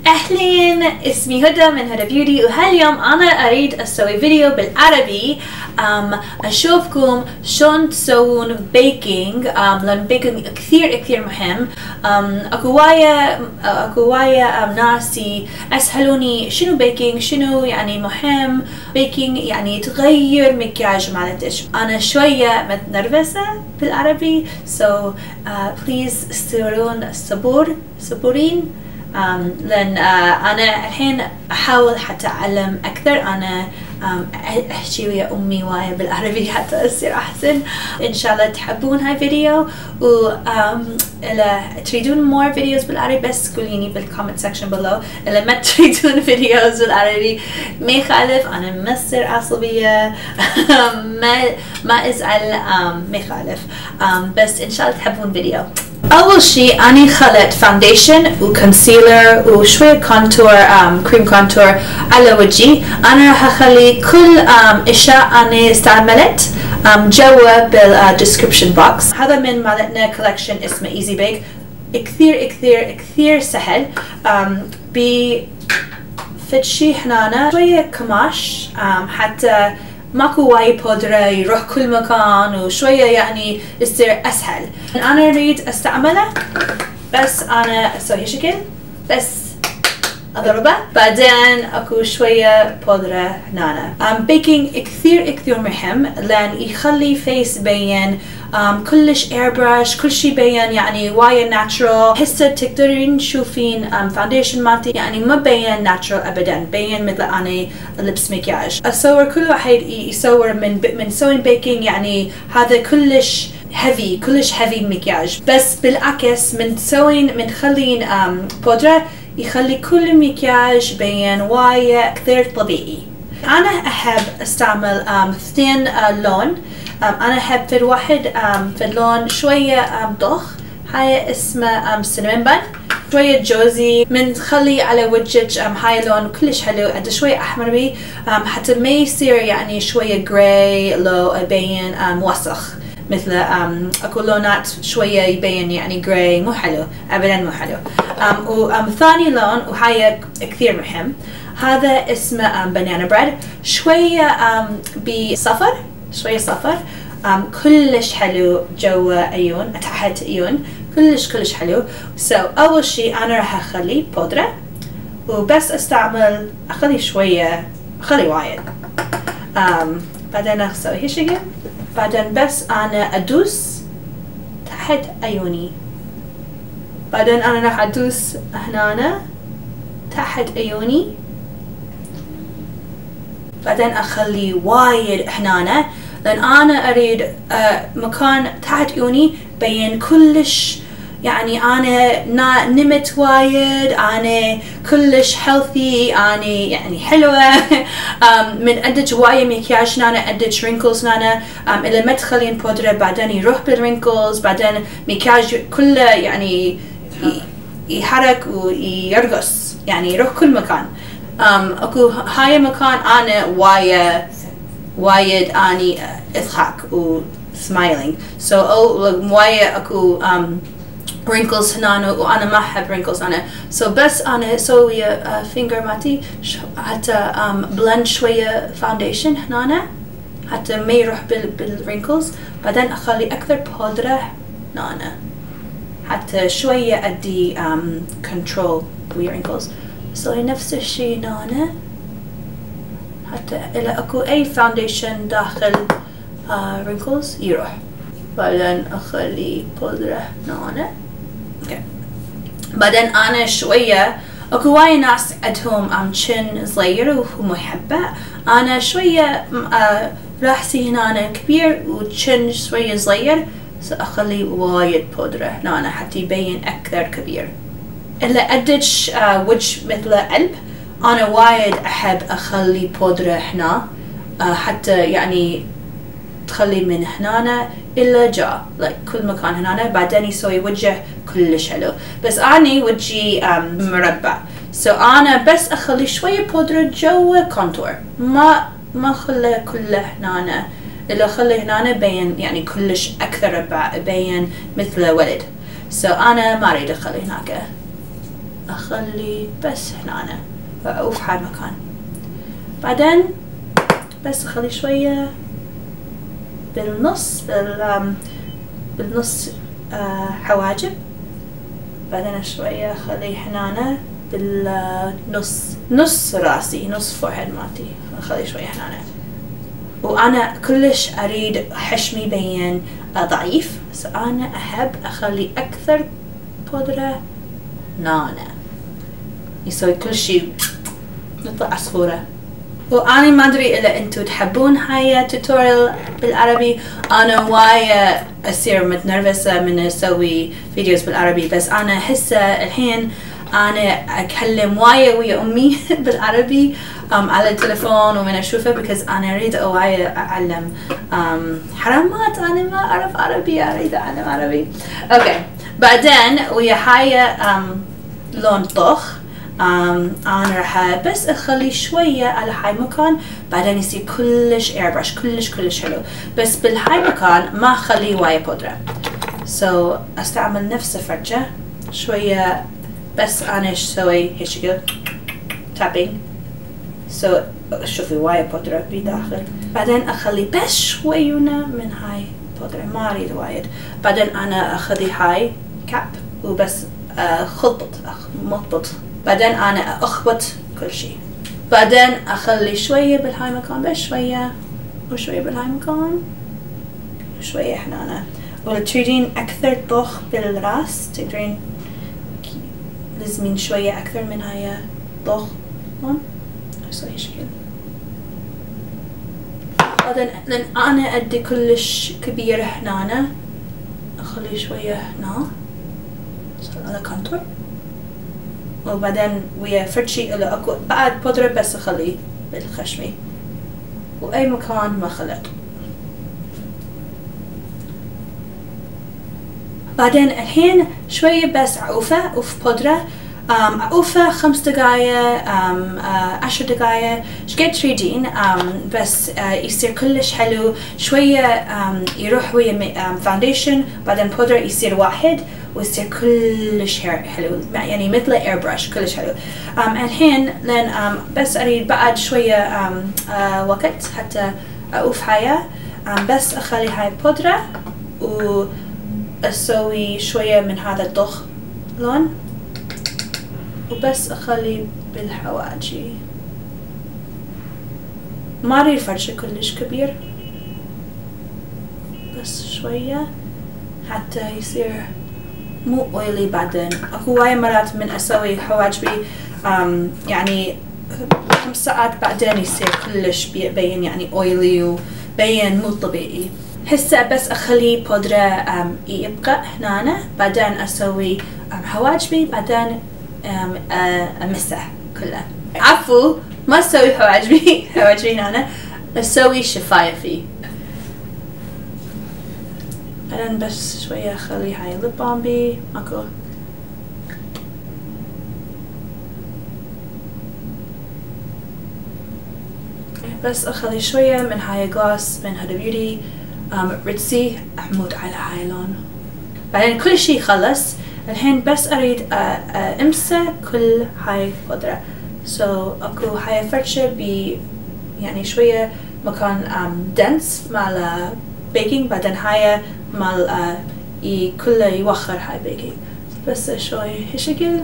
أهلين، اسمي هدى من هدى بيوتي، وهاليوم أنا أريد أسوي فيديو بالعربي أشوفكم شلون تسوون بيكينج، لأن بيكينج كثير مهم. أكو وايا ناس أسألوني شنو بيكينج، شنو يعني مهم بيكينج، يعني تغير مكياج مالتش. أنا شوية متنرفزة بالعربي please استمرون صبورين لأن أنا الحين أحاول حتى أتعلم أكثر. أنا أحكي ويا أمي وايا بالعربي حتى أصير أحسن. إن شاء الله تحبون هاي الفيديو، و إذا تريدون more videos بالعربي بس قوليني بالcomment section below. إذا ما تريدون videos بالعربي ما يخالف، أنا مصر عصبية ما أزعل، ما يخالف. بس إن شاء الله تحبون فيديو. أول شيء أنا خلطت فاونديشن وكونسيلر وشوية كونتور، كريم كونتور على وجهي. أنا راح أخلي كل أشياء أنا استعملت جوا بالديسكريبشن بوكس. هذا من مالتنا كولكشن اسمه ايزي بيك، كثير سهل. بفتشي هنا شوية كماش حتى ماكو وايد بودرة يروح كل مكان، وشوية يعني يصير أسهل. أنا أريد أستعمله، بس أنا أسوي شكل بس أضربه، بعدين أكو شوية بودرة هنا. بيكينج كثير مهم لأن يخلي فيس بين كلش airbrush، كل شي بين يعني وايد natural. هسه تقدرين تشوفين فاونديشن مالتي يعني ما بين natural أبدا، بين مثل أنا لبس مكياج. أصور كل واحد يصور من سوين بيكينج يعني هذا كلش heavy مكياج، بس بالعكس من خلين بودرة يخلي كل مكياج بين وايد كثير طبيعي. أنا أحب استعمل اثنين لون. أنا أحب في واحد في اللون شوية ضخ، هاي اسمه سينامون بان، شوية جوزي من تخلي على وجهك. هاي لون كلش حلو، عنده شوية أحمر بي حتى ما يصير يعني شوية جراي لو يبين وسخ. مثل اكو لونات شوية يبين يعني جراي، مو حلو ابدا، مو حلو. وثاني لون وهاي كثير مهم، هذا اسمه بنانا بريد، شوية بصفر، شوية صفر، كلش حلو جوا عيون، تحت عيون، كلش حلو. اول شيء انا راح اخلي بودرة، وبس استعمل اخلي شوية، اخلي وايد. بعدين اسوي هالشكل، بعدين بس أنا أدوس تحت عيوني، بعدين أنا راح أدوس هنا تحت عيوني، بعدين أخلي وايد هنا لأن أنا أريد مكان تحت عيوني بين كلش يعني أنا نمت وايد، أنا كلش healthy، أنا يعني حلوة. من عندك وايد مكياج هنا، عندك رينكلز هنا، إذا ما تخلين بودرة بعدين يروح بالرينكلز، بعدين مكياج كله يعني يحرك ويرقص، يعني يروح كل مكان. أكو هاي مكان أنا وايد أني أضحك و smiling، وايد أكو wrinkles هنا، وأنا ما أحب wrinkles أنا. بس أنا أسوي finger مالتي حتى blend شوية foundation هنا حتى ما يروح بالwrinkles، بعدين أخلي أكثر بودرة هنا حتى شوية أدي control wrinkles. أسوي نفس الشي هنا حتى إذا أكو أي foundation داخل wrinkles يروح. بعدين أخلي بودرة هنا. بعدين أنا شوية أكو وايد ناس عندهم شن صغير وهم يحبه، أنا شوية راسي هنا كبير وشن شوية صغير، أخلي وايد بودرة هنا حتى يبين أكثر كبير. إلا عندك وجه مثل قلب، أنا وايد أحب أخلي بودرة هنا حتى يعني تخلي من هنا إلا جا كل مكان هنا، بعدين يسوي وجه كلش حلو. بس أنا وجهي مربع، أنا بس أخلي شوية بودرة جوا كونتور، ما أخلي كله هنا. إلا أخلي هنا بين يعني كلش أكثر ربع، بين مثل ولد. أنا ما أريد أخلي هناك. أخلي بس هنا أو في هاي المكان. بعدين بس أخلي شوية بالنص بالنص حواجب. بعدين شوية أخلي هنا بالنص نص راسي نص فورهيد مالتي أخلي شوية هنا. وأنا كلش أريد حشمي يبين ضعيف، أنا أحب أخلي أكثر بودرة نانا يسوي كل شيء نطلع عصفورة. وأنا ما أدري إذا أنتوا تحبون هاي توتوريال بالعربي، أنا وايد أصير متنرفزة من أسوي فيديوز بالعربي، بس أنا هسه الحين أنا أتكلم وايد ويا أمي بالعربي على التلفون ومن أشوفه because أنا أريد وايد أعلم حرامات أنا ما أعرف عربي أريد أعلم عربي. أوكي بعدين ويا هاي لون طخ أنا راح بس أخلي شوية على هاي مكان، بعدين يصير كلش airbrush كلش حلو، بس بالهاي مكان ما أخلي وايد بودرة. أستعمل نفس الفرشة شوية بس أنا أسوي هيك tapping شوفي وايد بودرة بداخل. بعدين أخلي بس شويونة من هاي بودرة ما أريد وايد. بعدين أنا أخذي هاي كاب وبس مضبط. بعدين أنا أخبط كل شيء. بعدين أخلي شوية بالهاي مكان بس شوية وشوية بالهاي مكان وشوية هنا. ولو تريدين أكثر طخ بالراس تقدرين لازمين شوية أكثر من هاي طخ هون أسوي شكل. بعدين لأن أنا أدي كلش كبير هنا أخلي شوية هنا على كونتور. وبعدين ويا فرشي إلا أكو بعد بودرة بس أخليه بالخشمي وأي مكان ما خلط. بعدين الحين شوية بس عقوفة بودرة عقوفة 5 دقايق 10 دقايق شقد تريدين بس يصير كلش حلو. شوية يروح ويا فاونديشن بعدين بودرة يصير واحد ويصير كلش حلو يعني مثل اير برش كلش حلو. الحين لان بس اريد بعد شوية وقت حتى اقوف هاي بس اخلي هاي بودرة واسوي شوية من هذا الضخ لون وبس اخلي بالحواجي. ما اريد فرشة كلش كبير بس شوية حتى يصير مو اويلي. بعدين اكو وايد مرات من اسوي حواجبي يعني 5 ساعات بعدين يصير كلش بيبين يعني اويلي وبين مو طبيعي. هسه بس اخلي بودرة يبقى هنا بعدين اسوي حواجبي بعدين امسح كله. عفوا ما اسوي حواجبي هنا اسوي شفايفي. بعدين بس شوية اخلي هاي الليب بالم بي ماكو بس اخلي شوية من هاي جلاس من هودا بيوتي ريتسي احمود على هاي لون. بعدين كل شي خلص الحين بس اريد امسح كل هاي بودرة. اكو هاي فرشة يعني شوية مكان دنس مال بيكينج بعدين هاي مال كله يوخر هاي بيكينج بس شوي هالشكل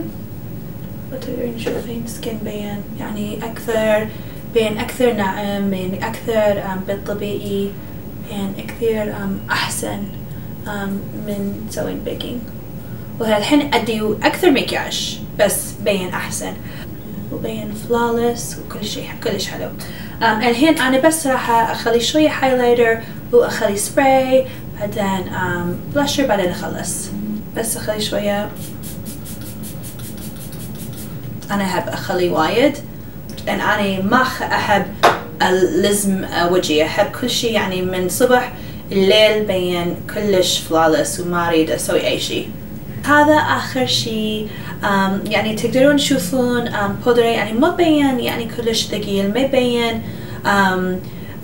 وتقدرين تشوفين سكين بين يعني أكثر ناعم بين أكثر بالطبيعي بين كثير أحسن من تسوين بيكينج. وهالحين أدي أكثر مكياج بس بين أحسن وبين فلالس وكل شيء كلش حلو. الحين أنا بس راح أخلي شوية هايلايتر وأخلي سبراي بعدين بلاشر بعدين أخلص. بس أخلي شوية أنا أحب أخلي وايد لأن أنا ما أحب ألزم وجهي أحب كل شيء يعني من صبح الليل بين كلش فلالس وما أريد أسوي أي شيء. هذا آخر شيء يعني تقدرون تشوفون بودرة يعني ما بين يعني كلش ثقيل ما بين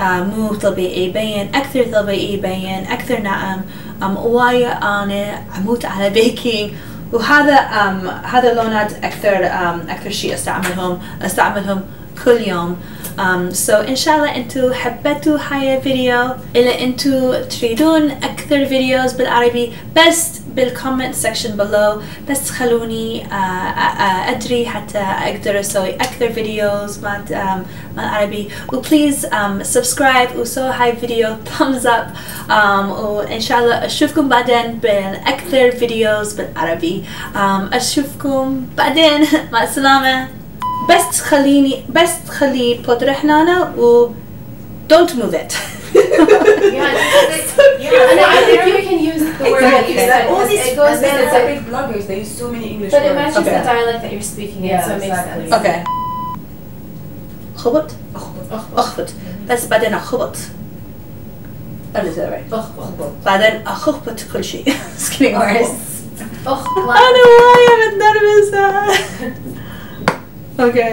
مو طبيعي بين أكثر طبيعي بين أكثر ناعم. وايد أنا أموت على بيكينج وهذا هذا لونات أكثر شيء أستعملهم كل يوم. So إن شاء الله أنتوا حبيتوا هاي الفيديو. إذا أنتوا تريدون أكثر فيديوز بالعربي بس بالكومنت سيكشن below، بس خلوني أدري حتى أقدر أسوي أكثر فيديوز مع العربي. وبليز سبسكرايب وسووا هاي الفيديو thumbs up. وإن شاء الله أشوفكم بعدين بالأكثر فيديوز بالعربي. أشوفكم بعدين. مع السلامة. بس خلي بودرة هنا و don't move it. Yeah, I think you can use the word that you said. All these it goes with big it. bloggers, they use so many English But words. it matches the dialect that you're speaking in, so it makes sense. Okay. خبط. أخبط. بس بعدين أخبط. That is it, right? بعدين أخبط كل شيء. It's getting worse. Oh, أنا وايد متنرفزة. Okay.